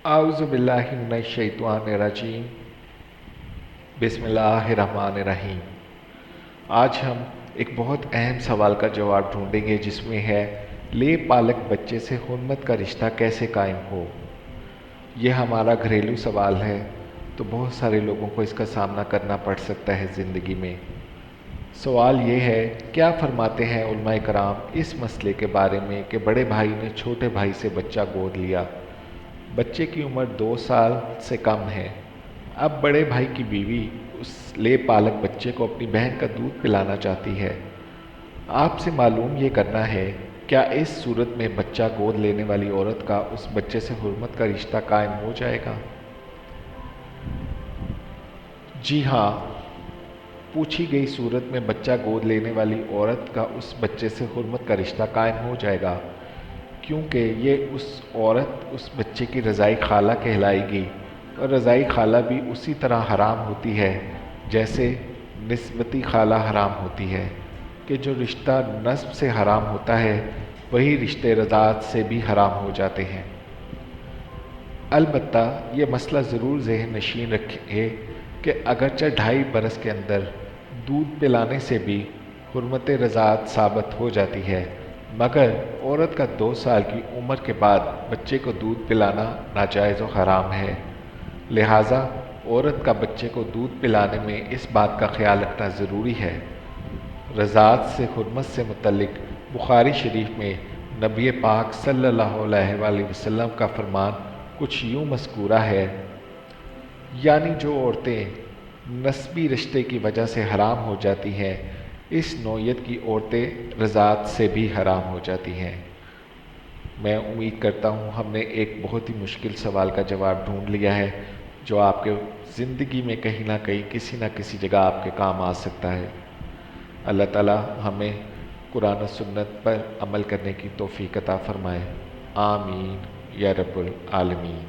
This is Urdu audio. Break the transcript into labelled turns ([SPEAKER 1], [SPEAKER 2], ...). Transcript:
[SPEAKER 1] اعوذ باللہ من الشیطان الرجیم بسم اللہ الرحمن الرحیم۔ آج ہم ایک بہت اہم سوال کا جواب ڈھونڈیں گے، جس میں ہے لے پالک بچے سے حرمت کا رشتہ کیسے قائم ہو۔ یہ ہمارا گھریلو سوال ہے، تو بہت سارے لوگوں کو اس کا سامنا کرنا پڑ سکتا ہے زندگی میں۔ سوال یہ ہے، کیا فرماتے ہیں علماء کرام اس مسئلے کے بارے میں کہ بڑے بھائی نے چھوٹے بھائی سے بچہ گود لیا، بچے کی عمر 2 سال سے کم ہے، اب بڑے بھائی کی بیوی اس لے پالک بچے کو اپنی بہن کا دودھ پلانا چاہتی ہے۔ آپ سے معلوم یہ کرنا ہے، کیا اس صورت میں بچہ گود لینے والی عورت کا اس بچے سے حرمت کا رشتہ قائم ہو جائے گا؟ جی ہاں، پوچھی گئی صورت میں بچہ گود لینے والی عورت کا اس بچے سے حرمت کا رشتہ قائم ہو جائے گا، کیونکہ یہ اس عورت اس بچے کی رضائی خالہ کہلائے گی، اور رضائی خالہ بھی اسی طرح حرام ہوتی ہے جیسے نسبتی خالہ حرام ہوتی ہے، کہ جو رشتہ نسب سے حرام ہوتا ہے وہی رشتے رضاعت سے بھی حرام ہو جاتے ہیں۔ البتہ یہ مسئلہ ضرور ذہن نشین رکھے کہ اگرچہ 2.5 برس کے اندر دودھ پلانے سے بھی حرمت رضاعت ثابت ہو جاتی ہے، مگر عورت کا 2 سال کی عمر کے بعد بچے کو دودھ پلانا ناجائز و حرام ہے۔ لہٰذا عورت کا بچے کو دودھ پلانے میں اس بات کا خیال رکھنا ضروری ہے۔ رضاعت سے حرمت سے متعلق بخاری شریف میں نبی پاک صلی اللہ علیہ وآلہ وسلم کا فرمان کچھ یوں مذکورہ ہے، یعنی جو عورتیں نسبی رشتے کی وجہ سے حرام ہو جاتی ہیں، اس نوعیت کی عورتیں رضاعت سے بھی حرام ہو جاتی ہیں۔ میں امید کرتا ہوں ہم نے ایک بہت ہی مشکل سوال کا جواب ڈھونڈ لیا ہے، جو آپ کے زندگی میں کہیں نہ کہیں کسی نہ کسی جگہ آپ کے کام آ سکتا ہے۔ اللہ تعالی ہمیں قرآن و سنت پر عمل کرنے کی توفیق عطا فرمائے، آمین یا رب العالمین۔